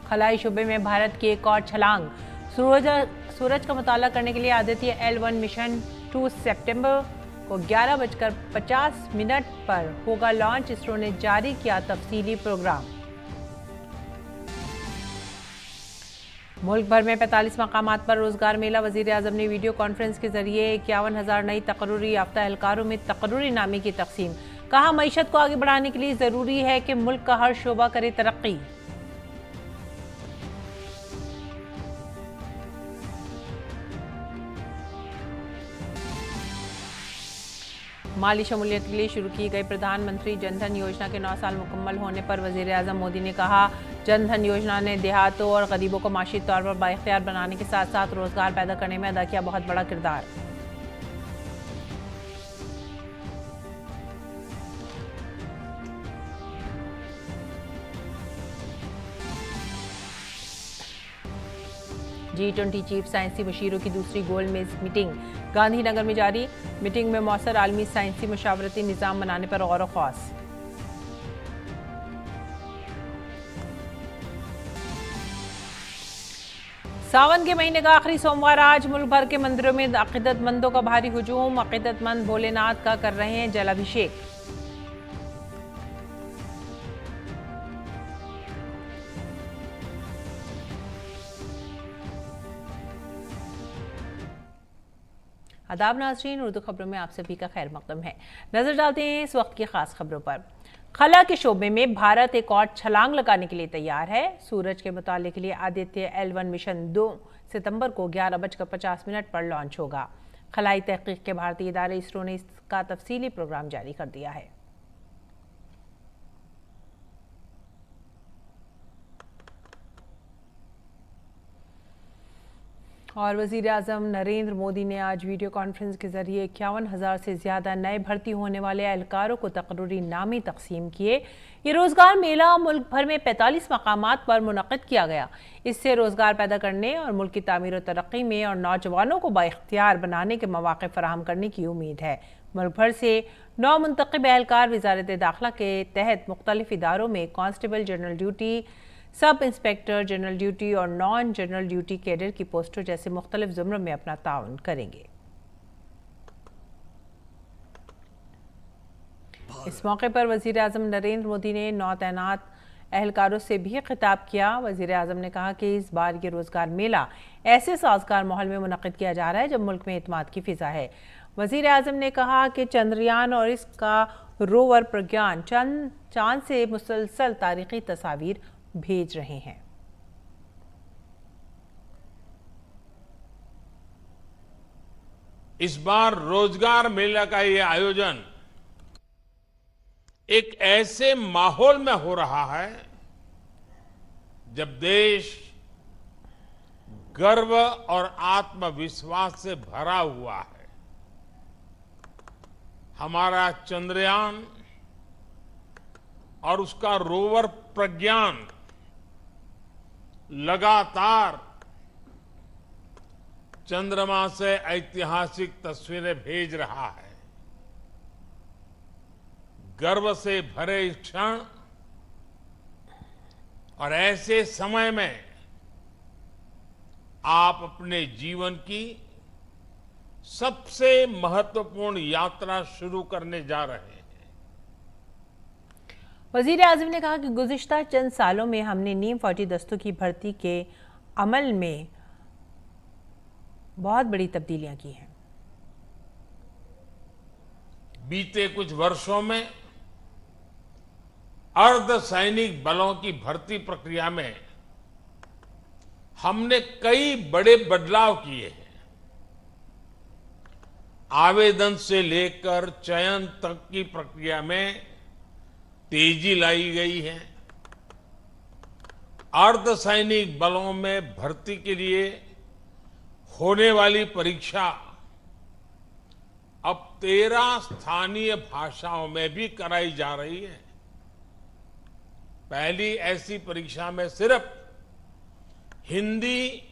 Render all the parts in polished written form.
खलाई शोबे में भारत की एक और छलांग। सूरज का मुताला करने के लिए आदित्य L1 मिशन 2 सितंबर को 11:50 पर होगा लॉन्च। इसरो ने जारी किया तफसीली प्रोग्राम। मुल्क भर में 45 मकामात पर रोजगार मेला। वजीर आजम ने वीडियो कॉन्फ्रेंस के जरिए 51,000 नई तकर्रुरी याफ्ता एहलकारों में तकर्रुरी नामे की तकसीम। कहा, मईशत को आगे बढ़ाने के लिए जरूरी है कि मुल्क का हर शोबा करे तरक्की। माली शमूलियत के लिए शुरू की गई प्रधानमंत्री जनधन योजना के 9 साल मुकम्मल होने पर वजीर आजम मोदी ने कहा, जनधन योजना ने देहातों और गरीबों को माशी तौर पर बाइख्तियार बनाने के साथ साथ रोजगार पैदा करने में अदा किया बहुत बड़ा किरदार। G20 चीफ साइंसी मशीरों की दूसरी गोलमेज मीटिंग गांधीनगर में जारी। मीटिंग में मौसर आलमी साइंसी मुशावरती निजाम बनाने पर गौर ख्वास। सावन के महीने का आखिरी सोमवार आज मुल्क भर के मंदिरों में अकीदतमंदों का भारी हुजूम। अकीदतमंद भोलेनाथ का कर रहे हैं जलाभिषेक। आदाब नाज़रीन, उर्दू खबरों में आप सभी का खैर मकदम है। नजर डालते हैं इस वक्त की खास खबरों पर। खला के शोबे में भारत एक और छलांग लगाने के लिए तैयार है। सूरज के मुताले के लिए आदित्य L1 मिशन 2 सितंबर को 11:50 पर लॉन्च होगा। खलाई तहकीक के भारतीय इदारे इसरो ने इसका तफसीली प्रोग्राम जारी कर दिया है। और वज़ीर आज़म नरेंद्र मोदी ने आज वीडियो कॉन्फ्रेंस के जरिए 51,000 से ज़्यादा नए भर्ती होने वाले एहलकारों को तकर्रुरी नामे तकसीम किए। ये रोज़गार मेला मुल्क भर में 45 मकामात पर मुनक़िद किया गया। इससे रोज़गार पैदा करने और मुल्क की तामीर और तरक्की में और नौजवानों को बाइख्तियार बनाने के मौक़े फराहम करने की उम्मीद है। मुल्क भर से 9 मुंतखब एहलकार वज़ारत दाखिला के तहत मुख्तलिफ इदारों में constable general duty, sub inspector general duty और नॉन जनरल ड्यूटी कैडर की पोस्टों जैसे मुख्तलिफ ज़ुमरों में अपना ताउन करेंगे। इस मौके पर वज़ीर आज़म नरेंद्र मोदी ने नौ तैनात एहलकारों से भी खिताब किया। वज़ीर आज़म ने कहा कि इस बार ये रोज़गार मेला ऐसे साजगार माहौल में मुनक़िद किया जा रहा है जब मुल्क में इत्मीनान की फ़िज़ा है। वज़ीर आज़म ने कहा कि चंद्रयान और इसका रोवर प्रज्ञान चांद से मुसलसल तारीख़ी तस्वीर भेज रहे हैं। इस बार रोजगार मेला का ये आयोजन एक ऐसे माहौल में हो रहा है जब देश गर्व और आत्मविश्वास से भरा हुआ है। हमारा चंद्रयान और उसका रोवर प्रज्ञान लगातार चंद्रमा से ऐतिहासिक तस्वीरें भेज रहा है। गर्व से भरे इस क्षण और ऐसे समय में आप अपने जीवन की सबसे महत्वपूर्ण यात्रा शुरू करने जा रहे हैं। वज़ीर आज़म ने कहा कि गुज़िश्ता चंद सालों में हमने नीम फौजी दस्तों की भर्ती के अमल में बहुत बड़ी तब्दीलियां की हैं। बीते कुछ वर्षों में अर्धसैनिक बलों की भर्ती प्रक्रिया में हमने कई बड़े बदलाव किए हैं। आवेदन से लेकर चयन तक की प्रक्रिया में तेजी लाई गई है। अर्धसैनिक बलों में भर्ती के लिए होने वाली परीक्षा अब 13 स्थानीय भाषाओं में भी कराई जा रही है। पहली ऐसी परीक्षा में सिर्फ हिंदी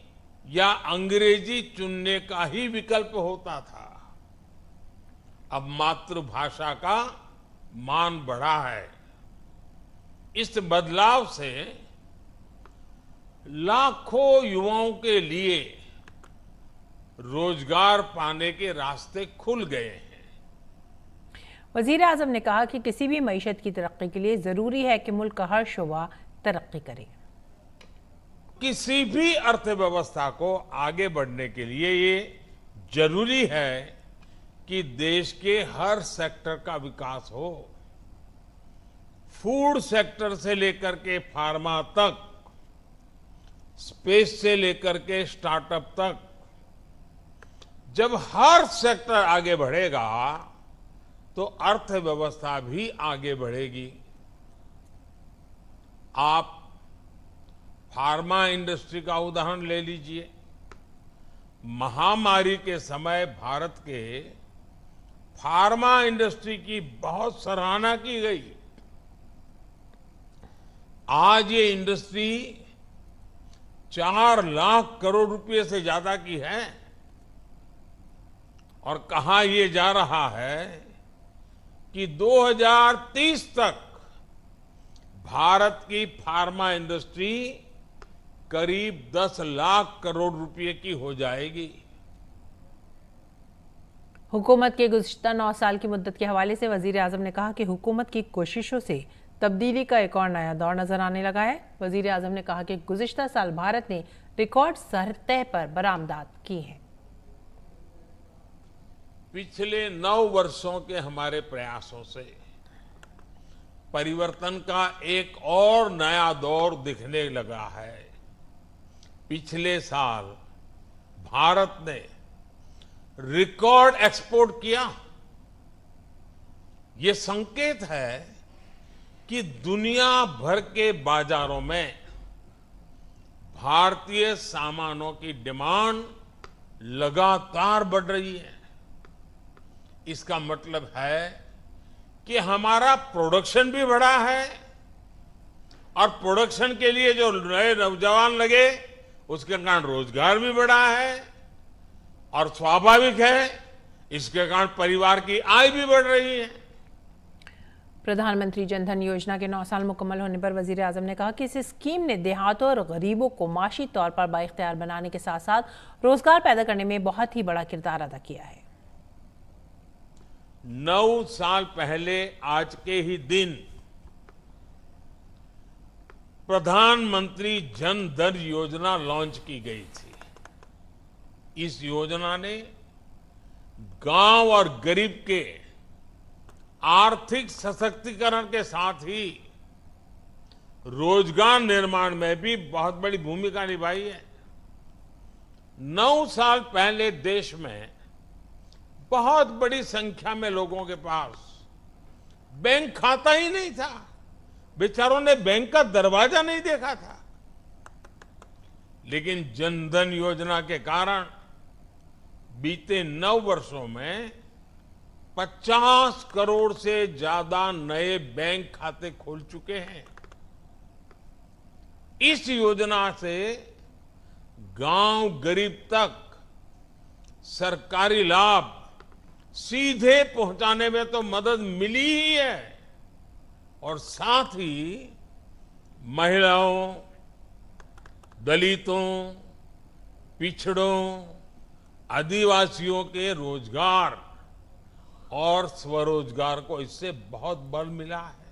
या अंग्रेजी चुनने का ही विकल्प होता था। अब मातृभाषा का मान बढ़ा है। इस बदलाव से लाखों युवाओं के लिए रोजगार पाने के रास्ते खुल गए हैं। वजीर आजम ने कहा कि किसी भी मईशत की तरक्की के लिए जरूरी है कि मुल्क का हर शोबा तरक्की करे। किसी भी अर्थव्यवस्था को आगे बढ़ने के लिए ये जरूरी है कि देश के हर सेक्टर का विकास हो। फूड सेक्टर से लेकर के फार्मा तक, स्पेस से लेकर के स्टार्टअप तक, जब हर सेक्टर आगे बढ़ेगा तो अर्थव्यवस्था भी आगे बढ़ेगी। आप फार्मा इंडस्ट्री का उदाहरण ले लीजिए। महामारी के समय भारत के फार्मा इंडस्ट्री की बहुत सराहना की गई। आज ये इंडस्ट्री 4 लाख करोड़ रुपए से ज्यादा की है और कहा यह जा रहा है कि 2030 तक भारत की फार्मा इंडस्ट्री करीब 10 लाख करोड़ रुपए की हो जाएगी। हुकूमत के गुज़िश्ता 9 साल की मुद्दत के हवाले से वजीर आजम ने कहा कि हुकूमत की कोशिशों से तब्दीली का एक और नया दौर नजर आने लगा है। वजीर आजम ने कहा कि गुज़िश्ता साल भारत ने रिकॉर्ड सतह पर बरामदात की है। पिछले 9 वर्षों के हमारे प्रयासों से परिवर्तन का एक और नया दौर दिखने लगा है। पिछले साल भारत ने रिकॉर्ड एक्सपोर्ट किया। ये संकेत है कि दुनिया भर के बाजारों में भारतीय सामानों की डिमांड लगातार बढ़ रही है। इसका मतलब है कि हमारा प्रोडक्शन भी बढ़ा है और प्रोडक्शन के लिए जो नए नौजवान लगे उसके कारण रोजगार भी बढ़ा है और स्वाभाविक है इसके कारण परिवार की आय भी बढ़ रही है। प्रधानमंत्री जनधन योजना के 9 साल मुकम्मल होने पर वजीर आजम ने कहा कि इस स्कीम ने देहातों और गरीबों को माशी तौर पर बाइख्तियार बनाने के साथ साथ रोजगार पैदा करने में बहुत ही बड़ा किरदार अदा किया है। 9 साल पहले आज के ही दिन प्रधानमंत्री जन धन योजना लॉन्च की गई थी। इस योजना ने गांव और गरीब के आर्थिक सशक्तिकरण के साथ ही रोजगार निर्माण में भी बहुत बड़ी भूमिका निभाई है। 9 साल पहले देश में बहुत बड़ी संख्या में लोगों के पास बैंक खाता ही नहीं था। बेचारों ने बैंक का दरवाजा नहीं देखा था। लेकिन जनधन योजना के कारण बीते 9 वर्षों में 50 करोड़ से ज्यादा नए बैंक खाते खोल चुके हैं। इस योजना से गांव गरीब तक सरकारी लाभ सीधे पहुंचाने में तो मदद मिली ही है और साथ ही महिलाओं, दलितों, पिछड़ों, आदिवासियों के रोजगार और स्वरोजगार को इससे बहुत बल मिला है।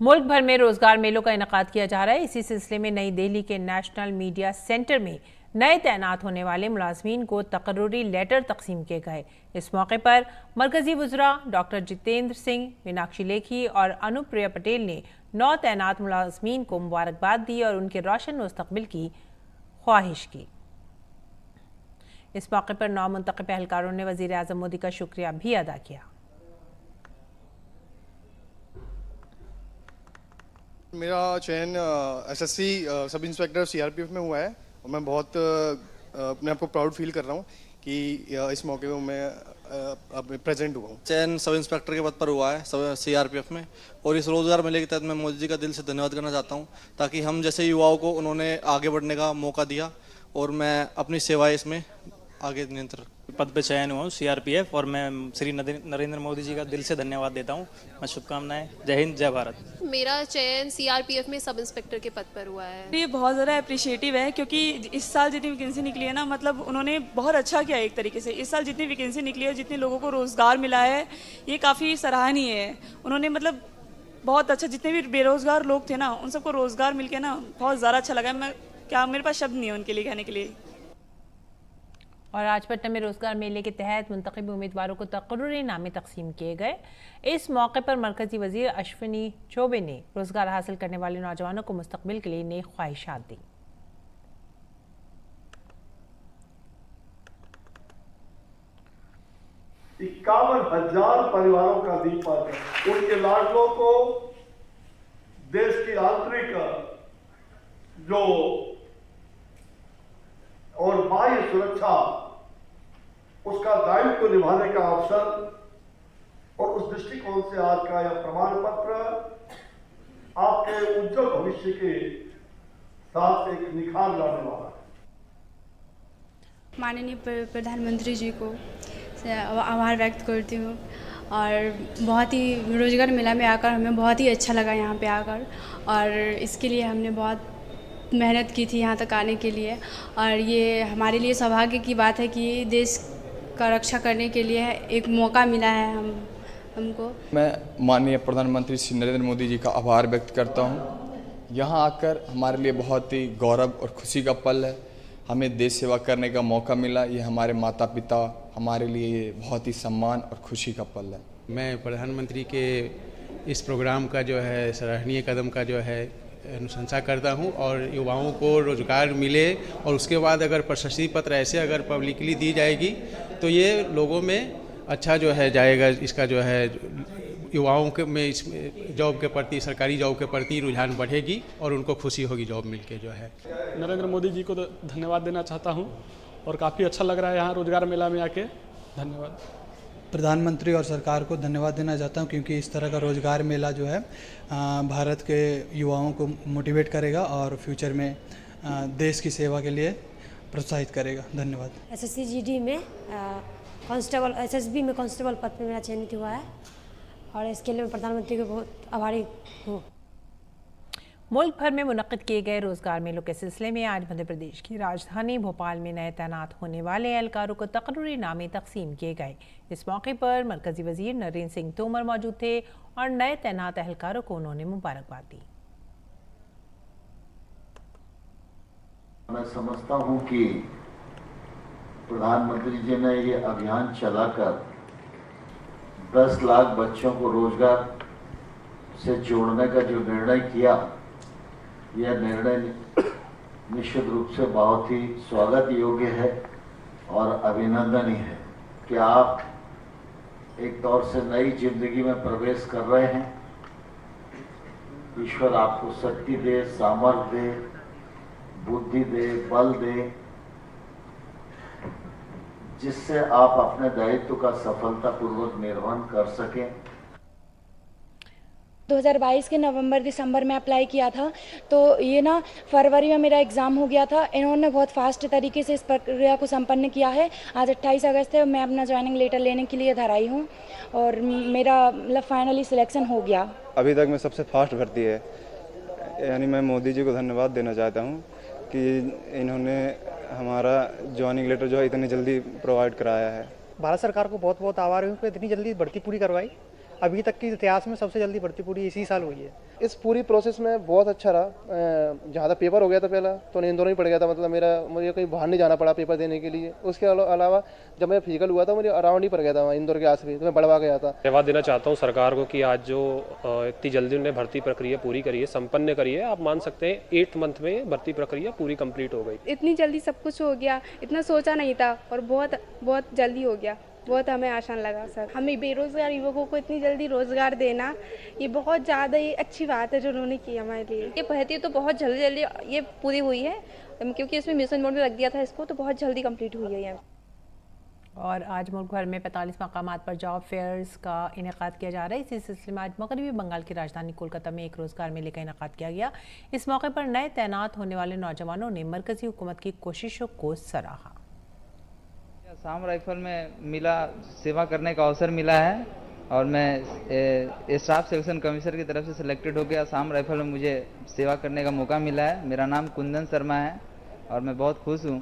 मुल्क भर में रोजगार मेलों का इनेकाद किया जा रहा है। इसी सिलसिले में नई दिल्ली के नेशनल मीडिया सेंटर में नए तैनात होने वाले मुलाजमीन को तकर्रुरी लेटर तकसीम किए गए। इस मौके पर मरकजी वज़रा डॉक्टर जितेंद्र सिंह, मीनाक्षी लेखी और अनुप्रिया पटेल ने नौ तैनात मुलाजमीन को मुबारकबाद दी और उनके रोशन मुस्तकबिल की ख्वाहिश की। इस मौके पर 9 मुंतखब एहलकारों ने वज़ीर आज़म मोदी का शुक्रिया भी अदा किया। मेरा चयन एसएससी सब इंस्पेक्टर सीआरपीएफ में हुआ है और मैं बहुत अपने आप को प्राउड फील कर रहा हूँ कि इस मौके पर मैं प्रेजेंट हुआ हूँ। चयन सब इंस्पेक्टर के पद पर हुआ है सीआरपीएफ में और इस रोजगार मेले के तहत मैं मोदी जी का दिल से धन्यवाद करना चाहता हूँ ताकि हम जैसे युवाओं को उन्होंने आगे बढ़ने का मौका दिया और मैं अपनी सेवाएं इसमें आगे निरंतर पद पे चयन हुआ हूँ सीआरपीएफ, और मैं श्री नरेंद्र मोदी जी का दिल से धन्यवाद देता हूँ। मैं शुभकामनाएं। जय हिंद, जय भारत। मेरा चयन सीआरपीएफ में सब इंस्पेक्टर के पद पर हुआ है। ये बहुत ज़्यादा अप्रिशिएटिव है, क्योंकि इस साल जितनी वैकेंसी निकली है ना, मतलब उन्होंने बहुत अच्छा किया एक तरीके से। इस साल जितनी वैकेंसी निकली है, जितने लोगों को रोज़गार मिला है, ये काफ़ी सराहनीय है। उन्होंने मतलब बहुत अच्छा, जितने भी बेरोज़गार लोग थे ना, उन सबको रोज़गार मिल के ना बहुत ज़्यादा अच्छा लगा। मैं क्या, मेरे पास शब्द नहीं है उनके लिए कहने के लिए। और आज पटना में रोजगार मेले के तहत मुंतखब उम्मीदवारों को तकर्रुरी नामे तकसीम किए गए। इस मौके पर मरकजी वजीर अश्विनी चौबे ने रोजगार हासिल करने वाले नौजवानों को मुस्तकबिल के लिए नई ख्वाहिशात दी। 51,000 परिवारों का दीपक, उनके लाडलों को देश की आंतरिक जो और बाह्य सुरक्षा, उसका दायित्व निभाने का अवसर, और उस दृष्टिकोण से आज का यह प्रमाण पत्र आपके उज्जवल भविष्य के साथ एक निखार लाने वाला है। माननीय प्रधानमंत्री जी को आभार व्यक्त करती हूँ, और बहुत ही रोजगार मेला में आकर हमें बहुत ही अच्छा लगा यहाँ पे आकर, और इसके लिए हमने बहुत मेहनत की थी यहाँ तक आने के लिए। और ये हमारे लिए सौभाग्य की बात है कि देश का रक्षा करने के लिए एक मौका मिला है हमको। मैं माननीय प्रधानमंत्री श्री नरेंद्र मोदी जी का आभार व्यक्त करता हूँ। यहाँ आकर हमारे लिए बहुत ही गौरव और खुशी का पल है। हमें देश सेवा करने का मौका मिला। ये हमारे माता पिता, हमारे लिए बहुत ही सम्मान और खुशी का पल है। मैं प्रधानमंत्री के इस प्रोग्राम का जो है सराहनीय कदम का जो है अनुशंसा करता हूं, और युवाओं को रोजगार मिले, और उसके बाद अगर प्रशस्ति पत्र ऐसे अगर पब्लिकली दी जाएगी तो ये लोगों में अच्छा जो है जाएगा। इसका जो है युवाओं के में इस जॉब के प्रति, सरकारी जॉब के प्रति रुझान बढ़ेगी, और उनको खुशी होगी जॉब मिलके जो है। नरेंद्र मोदी जी को धन्यवाद देना चाहता हूं, और काफ़ी अच्छा लग रहा है यहाँ रोजगार मेला में आके। धन्यवाद। प्रधानमंत्री और सरकार को धन्यवाद देना चाहता हूं, क्योंकि इस तरह का रोजगार मेला जो है भारत के युवाओं को मोटिवेट करेगा और फ्यूचर में देश की सेवा के लिए प्रोत्साहित करेगा। धन्यवाद। एसएससी जीडी में कांस्टेबल, एसएसबी में कांस्टेबल पद पर मेरा चयनित हुआ है, और इसके लिए मैं प्रधानमंत्री को बहुत आभारी हूँ। मुल्क भर में मुनक्किद किए गए रोजगार मेलों के सिलसिले में आज मध्य प्रदेश की राजधानी भोपाल में नए तैनात होने वाले एहलकारों को तकर्रुरी नामे तकसीम किए गए। इस मौके पर मरकजी वजीर नरेंद्र सिंह तोमर मौजूद थे, और नए तैनात एहलकारों को उन्होंने मुबारकबाद दी। मैं समझता हूं कि प्रधानमंत्री जी ने ये अभियान चलाकर 10 लाख बच्चों को रोजगार से जोड़ने का जो निर्णय किया, यह निर्णय निश्चित रूप से बहुत ही स्वागत योग्य है और अभिनंदनीय है कि आप एक तौर से नई जिंदगी में प्रवेश कर रहे हैं। ईश्वर आपको शक्ति दे, सामर्थ्य दे, बुद्धि दे, बल दे, जिससे आप अपने दायित्व का सफलतापूर्वक निर्वहन कर सकें। 2022 के नवंबर दिसंबर में अप्लाई किया था, तो ये ना फरवरी में मेरा एग्ज़ाम हो गया था। इन्होंने बहुत फास्ट तरीके से इस प्रक्रिया को संपन्न किया है। आज 28 अगस्त है और मैं अपना ज्वाइनिंग लेटर लेने के लिए इधर आई हूँ, और मेरा मतलब फाइनली सिलेक्शन हो गया। अभी तक में सबसे फास्ट भर्ती है, यानी मैं मोदी जी को धन्यवाद देना चाहता हूँ कि इन्होंने हमारा ज्वाइनिंग लेटर जो है इतनी जल्दी प्रोवाइड कराया है। भारत सरकार को बहुत बहुत आभार हूँ कि इतनी जल्दी भर्ती पूरी करवाई। अभी तक की इतिहास में सबसे जल्दी भर्ती पूरी इसी साल हुई है। इस पूरी प्रोसेस में बहुत अच्छा रहा। जहाँ तक पेपर हो गया था पहला, तो इंदौर ही पड़ गया था, मतलब मुझे कहीं बाहर नहीं जाना पड़ा पेपर देने के लिए। उसके अलावा जब मेरा फिजिकल हुआ था, मुझे अराउंड ही पड़ गया था इंदौर के आस-पास, तो मैं बढ़वा गया था। धन्यवाद देना चाहता हूँ सरकार को कि आज जो इतनी जल्दी उन्होंने भर्ती प्रक्रिया पूरी करी है, संपन्न करी है। आप मान सकते हैं 8 मंथ में भर्ती प्रक्रिया पूरी कंप्लीट हो गई। इतनी जल्दी सब कुछ हो गया, इतना सोचा नहीं था, और बहुत जल्दी हो गया। बहुत हमें आसान लगा सर। हमें बेरोजगार युवकों को इतनी जल्दी रोजगार देना, ये बहुत ज़्यादा ये अच्छी बात है जो उन्होंने की हमारे लिए। ये भर्ती तो बहुत जल्दी ये पूरी हुई है, क्योंकि इसमें मिशन मोड में लग गया था इसको, तो बहुत जल्दी कंप्लीट हुई है ये। और आज मुल्क भर में 45 मकामात पर जॉब फेयर्स का इनेकाद किया जा रहा है। इसी सिलसिले में आज मगरबी बंगाल की राजधानी कोलकाता में एक रोजगार मेले का इनेकाद किया गया। इस मौके पर नए तैनात होने वाले नौजवानों ने मरकजी हुकूमत की कोशिशों को सराहा। असम राइफल में मिला सेवा करने का अवसर मिला है और मैं स्टाफ सिलेक्शन कमिश्नर की तरफ से सिलेक्टेड होकर असम राइफल में मुझे सेवा करने का मौका मिला है। मेरा नाम कुंदन शर्मा है और मैं बहुत खुश हूँ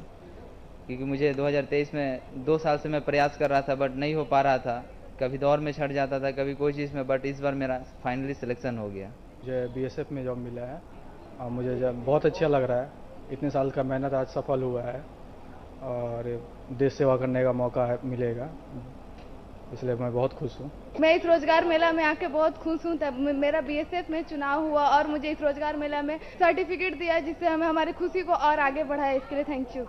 क्योंकि मुझे 2023 में 2 साल से मैं प्रयास कर रहा था बट नहीं हो पा रहा था। कभी दौर में छट जाता था, कभी कोई चीज़ में, बट इस बार मेरा फाइनली सिलेक्शन हो गया। मुझे बीएसएफ में जॉब मिला है और मुझे बहुत अच्छा लग रहा है। इतने साल का मेहनत आज सफल हुआ है और देश सेवा करने का मौका मिलेगा, इसलिए मैं बहुत खुश हूँ। मैं इस रोजगार मेला में आके बहुत खुश हूँ। तब मेरा बीएसएफ में चुनाव हुआ और मुझे इस रोजगार मेला में सर्टिफिकेट दिया जिससे हमें हमारी खुशी को और आगे बढ़ाया। इसके लिए थैंक यू।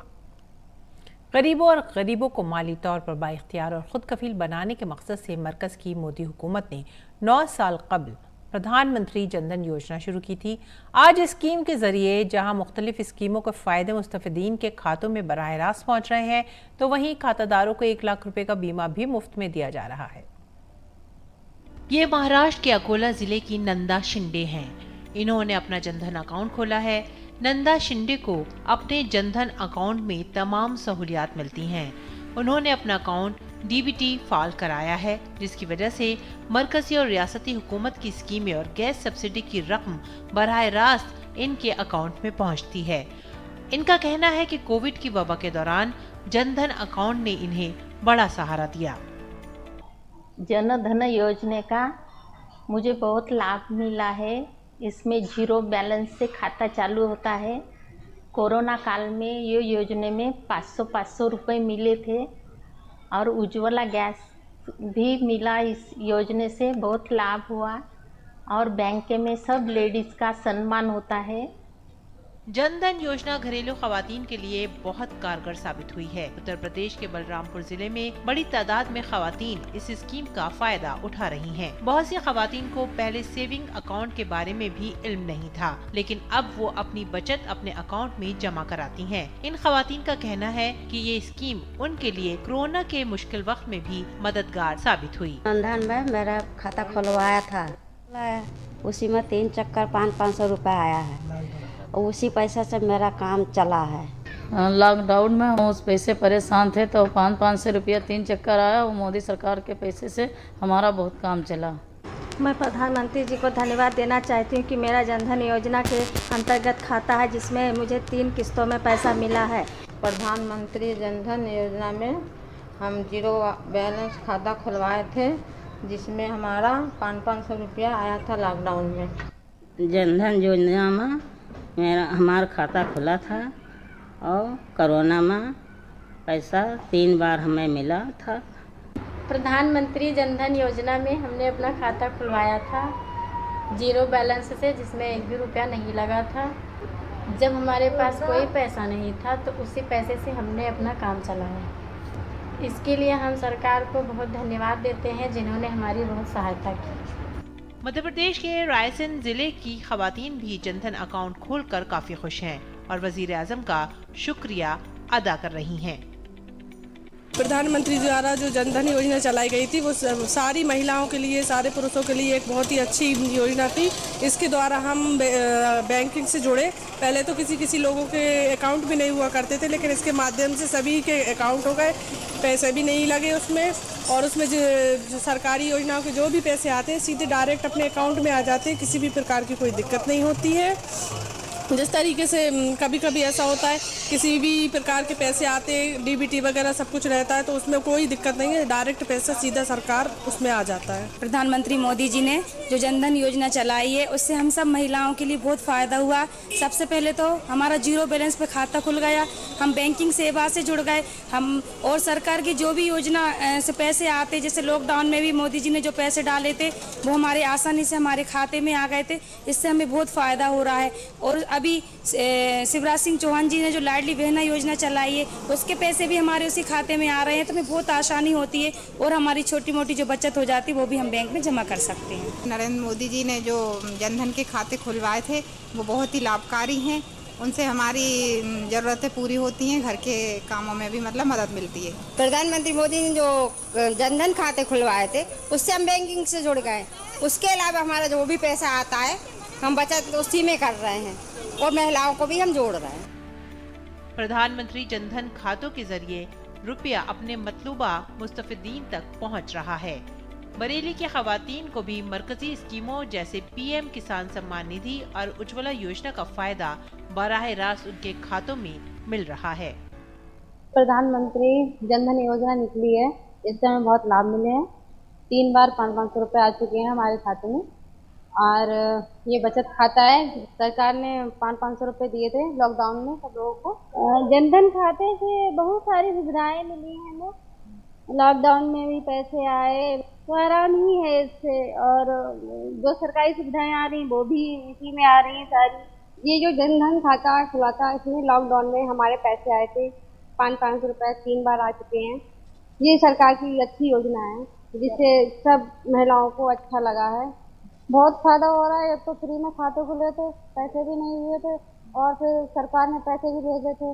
गरीबों और गरीबों को माली तौर पर बाइख्तियार और खुद कफील बनाने के मकसद से मरकज़ की मोदी हुकूमत ने 9 साल कबल प्रधानमंत्री जनधन योजना शुरू की थी। आज इस स्कीम के जरिए जहां मुख्तलिफ स्कीमों के फ़ायदे मुस्तफ़िदीन के खातों में बराह रास्त पहुँच रहे हैं, तो वहीं खातादारों को 1 लाख रुपए का बीमा भी मुफ्त में दिया जा रहा है। ये महाराष्ट्र के अकोला जिले की नंदा शिंदे हैं। इन्होंने अपना जनधन अकाउंट खोला है। नंदा शिंदे को अपने जनधन अकाउंट में तमाम सहूलियात मिलती हैं। उन्होंने अपना अकाउंट डीबीटी फाल कराया है, जिसकी वजह से मरकजी और रियासती हुकूमत की स्कीमें और गैस सब्सिडी की रकम बराह रास्त इनके अकाउंट में पहुंचती है। इनका कहना है कि कोविड की वबा के दौरान जनधन अकाउंट ने इन्हें बड़ा सहारा दिया। जनधन योजना का मुझे बहुत लाभ मिला है। इसमें 0 बैलेंस से खाता चालू होता है। कोरोना काल में ये योजना में 500 रुपये मिले थे और उज्ज्वला गैस भी मिला। इस योजना से बहुत लाभ हुआ और बैंक में सब लेडीज़ का सम्मान होता है। जनधन योजना घरेलू खवातीन के लिए बहुत कारगर साबित हुई है। उत्तर प्रदेश के बलरामपुर जिले में बड़ी तादाद में खवातीन इस स्कीम का फायदा उठा रही हैं। बहुत सी खवातीन को पहले सेविंग अकाउंट के बारे में भी इल्म नहीं था, लेकिन अब वो अपनी बचत अपने अकाउंट में जमा कराती हैं। इन खवातीन का कहना है कि ये स्कीम उनके लिए कोरोना के मुश्किल वक्त में भी मददगार साबित हुई। जनधन में मेरा खाता खुलवाया था, उसी में 3 चक्कर 500 रुपये आया है और उसी पैसे से मेरा काम चला है। लॉकडाउन में उस पैसे परेशान थे तो 500 रुपया 3 चक्कर आया। वो मोदी सरकार के पैसे से हमारा बहुत काम चला। मैं प्रधानमंत्री जी को धन्यवाद देना चाहती हूँ कि मेरा जनधन योजना के अंतर्गत खाता है जिसमें मुझे 3 किस्तों में पैसा मिला है। प्रधानमंत्री जनधन योजना में हम 0 बैलेंस खाता खुलवाए थे जिसमें हमारा 500 रुपया आया था लॉकडाउन में। जनधन योजना में हमारा खाता खुला था और कोरोना में पैसा 3 बार हमें मिला था। प्रधानमंत्री जनधन योजना में हमने अपना खाता खुलवाया था 0 बैलेंस से, जिसमें 1 भी रुपया नहीं लगा था। जब हमारे पास कोई पैसा नहीं था तो उसी पैसे से हमने अपना काम चलाया। इसके लिए हम सरकार को बहुत धन्यवाद देते हैं जिन्होंने हमारी बहुत सहायता की। मध्य प्रदेश के रायसेन जिले की खवातीन भी जनधन अकाउंट खोलकर काफी खुश हैं और वजीर आजम का शुक्रिया अदा कर रही हैं। प्रधानमंत्री द्वारा जो जनधन योजना चलाई गई थी वो सारी महिलाओं के लिए, सारे पुरुषों के लिए एक बहुत ही अच्छी योजना थी। इसके द्वारा हम बैंकिंग से जुड़े। पहले तो किसी लोगों के अकाउंट भी नहीं हुआ करते थे, लेकिन इसके माध्यम से सभी के अकाउंट हो गए, पैसे भी नहीं लगे उसमें, और उसमें जो सरकारी योजनाओं के जो भी पैसे आते हैं सीधे डायरेक्ट अपने अकाउंट में आ जाते हैं। किसी भी प्रकार की कोई दिक्कत नहीं होती है। जिस तरीके से कभी कभी ऐसा होता है किसी भी प्रकार के पैसे आते, डीबीटी वगैरह सब कुछ रहता है, तो उसमें कोई दिक्कत नहीं है, डायरेक्ट पैसा सीधा सरकार उसमें आ जाता है। प्रधानमंत्री मोदी जी ने जो जनधन योजना चलाई है उससे हम सब महिलाओं के लिए बहुत फ़ायदा हुआ। सबसे पहले तो हमारा 0 बैलेंस पे खाता खुल गया, हम बैंकिंग सेवा से जुड़ गए। हम और सरकार की जो भी योजना से पैसे आते, जैसे लॉकडाउन में भी मोदी जी ने जो पैसे डाले थे वो हमारे आसानी से हमारे खाते में आ गए थे। इससे हमें बहुत फ़ायदा हो रहा है। और अभी शिवराज सिंह चौहान जी ने जो लाडली बहना योजना चलाई है उसके पैसे भी हमारे उसी खाते में आ रहे हैं, तो हमें बहुत आसानी होती है और हमारी छोटी मोटी जो बचत हो जाती है वो भी हम बैंक में जमा कर सकते हैं। नरेंद्र मोदी जी ने जो जनधन के खाते खुलवाए थे वो बहुत ही लाभकारी हैं। उनसे हमारी ज़रूरतें पूरी होती हैं, घर के कामों में भी मतलब मदद मिलती है। प्रधानमंत्री मोदी ने जो जनधन खाते खुलवाए थे उससे हम बैंकिंग से जुड़ गए। उसके अलावा हमारा जो भी पैसा आता है हम बचत उसी में कर रहे हैं और महिलाओं को भी हम जोड़ रहे हैं। प्रधानमंत्री जनधन खातों के जरिए रुपया अपने मतलूबा मुस्तफिदीन तक पहुंच रहा है। बरेली की खवातीन को भी मरकजी स्कीमों जैसे पीएम किसान सम्मान निधि और उज्ज्वला योजना का फायदा बराह रास्त उनके खातों में मिल रहा है। प्रधानमंत्री जनधन योजना निकली है, इससे हमें बहुत लाभ मिले हैं। 3 बार 500 रुपए आ चुके हैं हमारे खाते में और ये बचत खाता है। सरकार ने 500 रुपए दिए थे लॉकडाउन में सब लोगों को। जनधन खाते से बहुत सारी सुविधाएं मिली हैं हमें। लॉकडाउन में भी पैसे आए तो आराम ही है इससे, और जो सरकारी सुविधाएं आ रही वो भी इसी में आ रही हैं सारी। ये जो जनधन खाता खुला था इसमें लॉकडाउन में हमारे पैसे आए थे 500 रुपए 3 बार आ चुके हैं। ये सरकार की अच्छी योजना है जिससे सब महिलाओं को अच्छा लगा है, बहुत फायदा हो रहा है। अब तो फ्री में खाते खुले थे, पैसे भी नहीं हुए थे और फिर सरकार ने पैसे भी भेजे थे,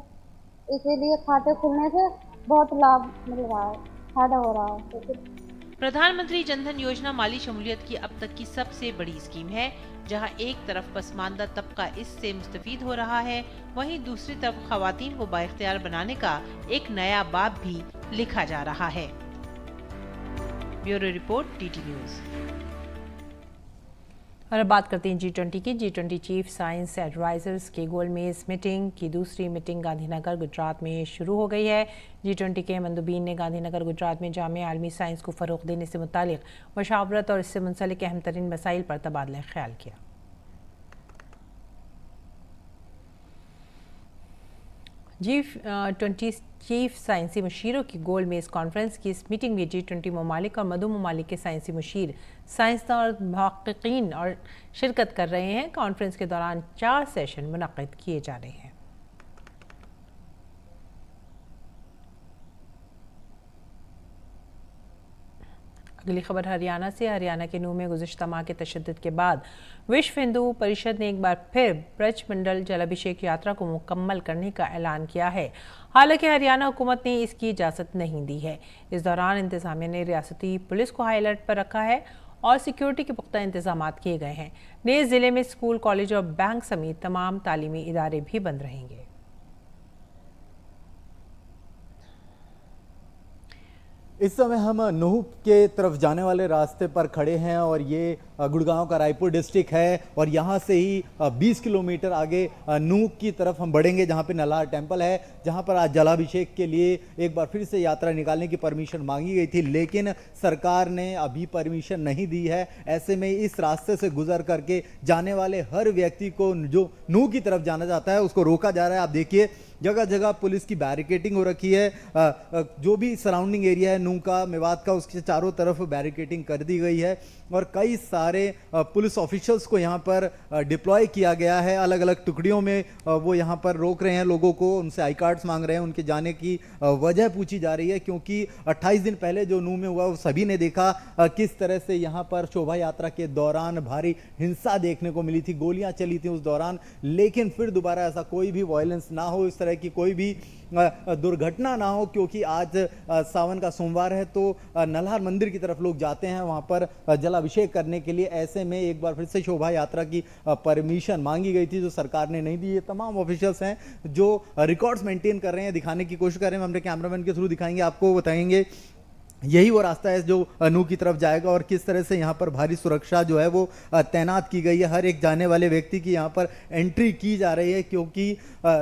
इसीलिए खाते खुलने से बहुत लाभ मिल रहा है, फायदा हो रहा है। प्रधानमंत्री जनधन योजना माली शमूलियत की अब तक की सबसे बड़ी स्कीम है, जहां एक तरफ पसमानदा तबका इससे मुस्तफीद हो रहा है, वहीं दूसरी तरफ खवातीन को बाइख्तियार बनाने का एक नया बाब भी लिखा जा रहा है। Bureau report TT news. और अब बात करते हैं G20 की। G20 चीफ साइंस एडवाइजर्स की गोलमेज मीटिंग की दूसरी मीटिंग गांधीनगर गुजरात में शुरू हो गई है। G20 के मंदुबीन ने गांधीनगर गुजरात में जामिया आलमी साइंस को फ़रोग़ देने से मुतालिक मशावरत और इससे मुंसलिक अहम तरीन मसाइल पर तबादला ख्याल किया। G20 चीफ साइंसी मुशीरों की गोल मेज कॉन्फ्रेंस की इस मीटिंग में G20 ममालिक और मदू ममालिक के साइंसी मुशीर, साइंसदान और मुहक्किकीन और शिरकत कर रहे हैं। कॉन्फ्रेंस के दौरान 4 सेशन मुनक़्क़िद किए जा रहे हैं। अगली खबर हरियाणा से। हरियाणा के नूह में गुज़िश्ता माह के तशद्दुद के बाद विश्व हिंदू परिषद ने एक बार फिर ब्रज मंडल जलाभिषेक यात्रा को मुकम्मल करने का ऐलान किया है। हालांकि हरियाणा हुकूमत ने इसकी इजाज़त नहीं दी है। इस दौरान इंतज़ामिया ने रियासती पुलिस को हाई अलर्ट पर रखा है और सिक्योरिटी के पुख्ता इंतजाम किए गए हैं। नए ज़िले में स्कूल, कॉलेज और बैंक समेत तमाम तालीमी इदारे भी बंद रहेंगे। इस समय हम नूह के तरफ जाने वाले रास्ते पर खड़े हैं और ये गुड़गांव का रायपुर डिस्ट्रिक्ट है और यहाँ से ही 20 किलोमीटर आगे नूह की तरफ हम बढ़ेंगे, जहाँ पे नल्हार टेम्पल है, जहाँ पर आज जलाभिषेक के लिए एक बार फिर से यात्रा निकालने की परमिशन मांगी गई थी, लेकिन सरकार ने अभी परमिशन नहीं दी है। ऐसे में इस रास्ते से गुजर करके जाने वाले हर व्यक्ति को जो नूह की तरफ जाना चाहता है उसको रोका जा रहा है। आप देखिए जगह जगह पुलिस की बैरिकेडिंग हो रखी है। जो भी सराउंडिंग एरिया है नूह का, मेवात का, उसके चारों तरफ बैरिकेडिंग कर दी गई है और कई सारे पुलिस ऑफिशियल्स को यहाँ पर डिप्लॉय किया गया है। अलग अलग टुकड़ियों में वो यहाँ पर रोक रहे हैं लोगों को, उनसे आई कार्ड्स मांग रहे हैं, उनके जाने की वजह पूछी जा रही है, क्योंकि 28 दिन पहले जो नूह में हुआ वो सभी ने देखा किस तरह से यहाँ पर शोभा यात्रा के दौरान भारी हिंसा देखने को मिली थी, गोलियां चली थी उस दौरान। लेकिन फिर दोबारा ऐसा कोई भी वायलेंस ना हो, इस तरह की कोई भी दुर्घटना ना हो, क्योंकि आज सावन का सोमवार है तो नल्हार मंदिर की तरफ लोग जाते हैं वहां पर जलाभिषेक करने के लिए। ऐसे में एक बार फिर से शोभा यात्रा की परमिशन मांगी गई थी जो सरकार ने नहीं दी। ये तमाम ऑफिशियल्स हैं जो रिकॉर्ड्स मेंटेन कर रहे हैं, दिखाने की कोशिश कर रहे हैं। हम अपने कैमरामैन के थ्रू दिखाएंगे, आपको बताएंगे यही वो रास्ता है जो नूह की तरफ जाएगा और किस तरह से यहाँ पर भारी सुरक्षा जो है वो तैनात की गई है। हर एक जाने वाले व्यक्ति की यहाँ पर एंट्री की जा रही है, क्योंकि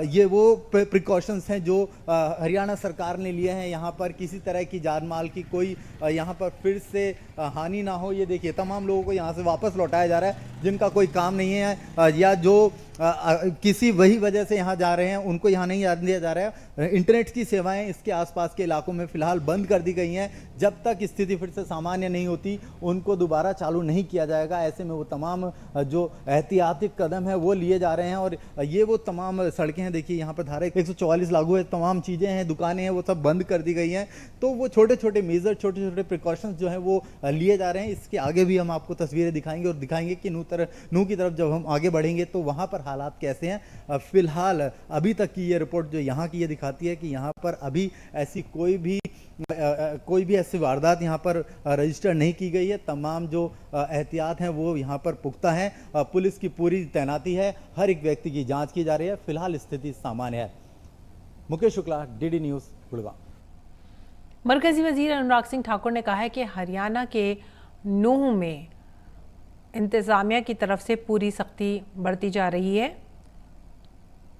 ये वो प्रिकॉशंस हैं जो हरियाणा सरकार ने लिए हैं। यहाँ पर किसी तरह की जान माल की कोई यहाँ पर फिर से हानि ना हो। ये देखिए तमाम लोगों को यहाँ से वापस लौटाया जा रहा है जिनका कोई काम नहीं है या जो किसी वही वजह से यहाँ जा रहे हैं, उनको यहाँ नहीं आने दिया जा रहा है। इंटरनेट की सेवाएं इसके आसपास के इलाकों में फिलहाल बंद कर दी गई हैं। जब तक स्थिति फिर से सामान्य नहीं होती उनको दोबारा चालू नहीं किया जाएगा। ऐसे में वो तमाम जो एहतियाती कदम है वो लिए जा रहे हैं और ये वो तमाम सड़कें हैं, देखिए यहाँ पर धारा 144 लागू है, तमाम चीज़ें हैं, दुकानें हैं, वो सब बंद कर दी गई हैं। तो वो छोटे छोटे मेजर, छोटे छोटे प्रिकॉशंस जो हैं वो लिए जा रहे हैं। इसके आगे भी हम आपको तस्वीरें दिखाएंगे और दिखाएंगे कि नूह की तरफ जब हम आगे बढ़ेंगे तो वहाँ पर हालात कैसे हैं। फिलहाल अभी तक की ये रिपोर्ट जो यहाँ की ये दिखाती है कि यहाँ पर अभी ऐसी कोई भी ऐसी वारदात यहाँ पर रजिस्टर नहीं की गई है। तमाम जो एहतियात हैं वो यहाँ पर पुख्ता हैं। पुलिस की पूरी तैनाती है, हर एक व्यक्ति की जांच की जा रही है। फिलहाल स्थिति सामान्य है। Mukesh Shukla, DD news, Gurgaon. मरकजी वजीर अनुराग सिंह ठाकुर ने कहा है कि हरियाणा के नूंह में इंतज़ामिया की तरफ से पूरी सख्ती बरती जा रही है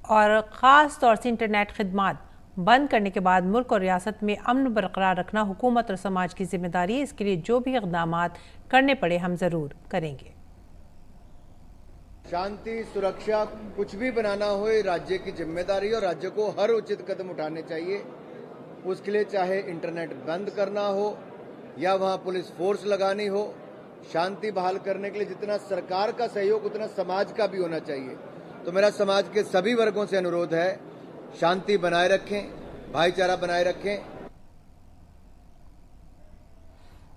और ख़ास तौर से इंटरनेट खिदमात बंद करने के बाद मुल्क और रियासत में अमन बरकरार रखना हुकूमत और समाज की जिम्मेदारी है। इसके लिए जो भी इक़दामात करने पड़े हम ज़रूर करेंगे। शांति सुरक्षा कुछ भी बनाना हो ये राज्य की जिम्मेदारी और राज्य को हर उचित कदम उठाने चाहिए। उसके लिए चाहे इंटरनेट बंद करना हो या वहां पुलिस फोर्स लगानी हो, शांति बहाल करने के लिए जितना सरकार का सहयोग उतना समाज का भी होना चाहिए। तो मेरा समाज के सभी वर्गों से अनुरोध है, शांति बनाए रखें, भाईचारा बनाए रखें।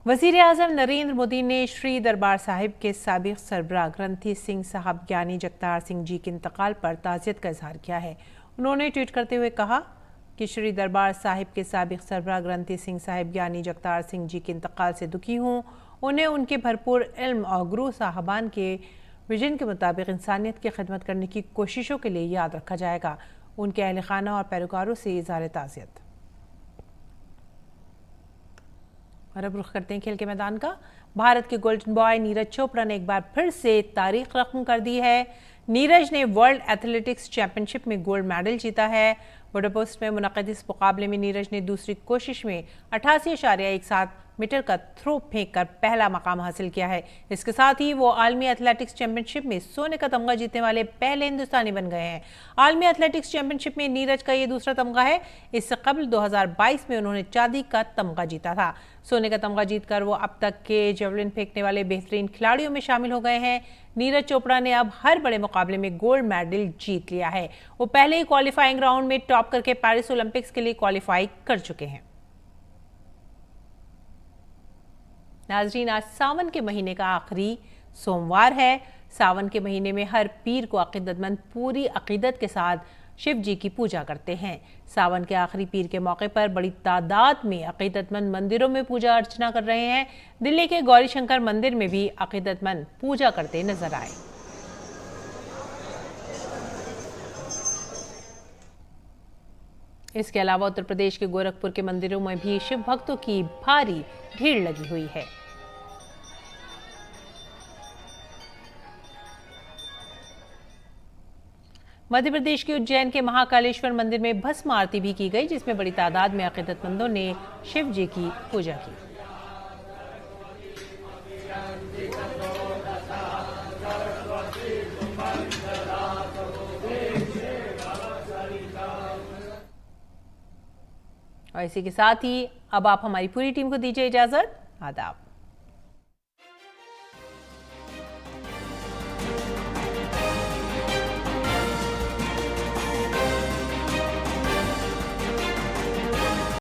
वज़ीर-ए-आज़म नरेंद्र मोदी ने श्री दरबार साहिब के साबिक़ सरबराह ग्रंथी सिंह साहब ज्ञानी जगतार सिंह जी के इंतकाल पर ताज़ियत का इजहार किया है। उन्होंने ट्वीट करते हुए कहा कि श्री दरबार साहिब के साबिक़ सरबराह ग्रंथी सिंह साहिब ज्ञानी जगतार सिंह जी के इंतकाल से दुखी हूँ। उन्हें उनके भरपूर इल्म और गुरु साहबान के विजन के मुताबिक इंसानियत की खिदमत करने की कोशिशों के लिए याद रखा जाएगा। उनके अहल खाना और पैरोकारों से इज़हार ताज़ियत। और अब रुख करते हैं खेल के मैदान का। भारत के गोल्डन बॉय नीरज चोपड़ा ने एक बार फिर से तारीख रकम कर दी है। नीरज ने वर्ल्ड एथलेटिक्स चैंपियनशिप में गोल्ड मेडल जीता है। बुडापेस्ट में मुनक़िद इस मुकाबले में नीरज ने दूसरी कोशिश में 88.17 मीटर का थ्रो फेंक कर पहला मकाम हासिल किया है। इसके साथ ही वो आलमी एथलेटिक्स चैंपियनशिप में सोने का तमगा जीतने वाले पहले हिंदुस्तानी बन गए हैं। आलमी एथलेटिक्स चैंपियनशिप में नीरज का ये दूसरा तमगा है। इससे कबल 2022 में उन्होंने चांदी का तमगा जीता था। सोने का तमगा जीतकर वो अब तक के जेवलिन फेंकने वाले बेहतरीन खिलाड़ियों में शामिल हो गए हैं। नीरज चोपड़ा ने अब हर बड़े मुकाबले में गोल्ड मेडल जीत लिया है। वो पहले ही क्वालिफाइंग राउंड में टॉप करके पेरिस ओलंपिक्स के लिए क्वालिफाई कर चुके हैं। नाजरीन, आज सावन के महीने का आखिरी सोमवार है। सावन के महीने में हर पीर को अकीदतमंद पूरी अकीदत के साथ शिव जी की पूजा करते हैं। सावन के आखिरी पीर के मौके पर बड़ी तादाद में अकीदतमंद मंदिरों में पूजा अर्चना कर रहे हैं। दिल्ली के गौरी शंकर मंदिर में भी अकीदतमंद पूजा करते नजर आए। इसके अलावा उत्तर प्रदेश के गोरखपुर के मंदिरों में भी शिव भक्तों की भारी भीड़ लगी हुई है। मध्य प्रदेश के उज्जैन के महाकालेश्वर मंदिर में भस्म आरती भी की गई, जिसमें बड़ी तादाद में अकीदतमंदों ने शिव जी की पूजा की। और इसी के साथ ही अब आप हमारी पूरी टीम को दीजिए इजाजत। आदाब।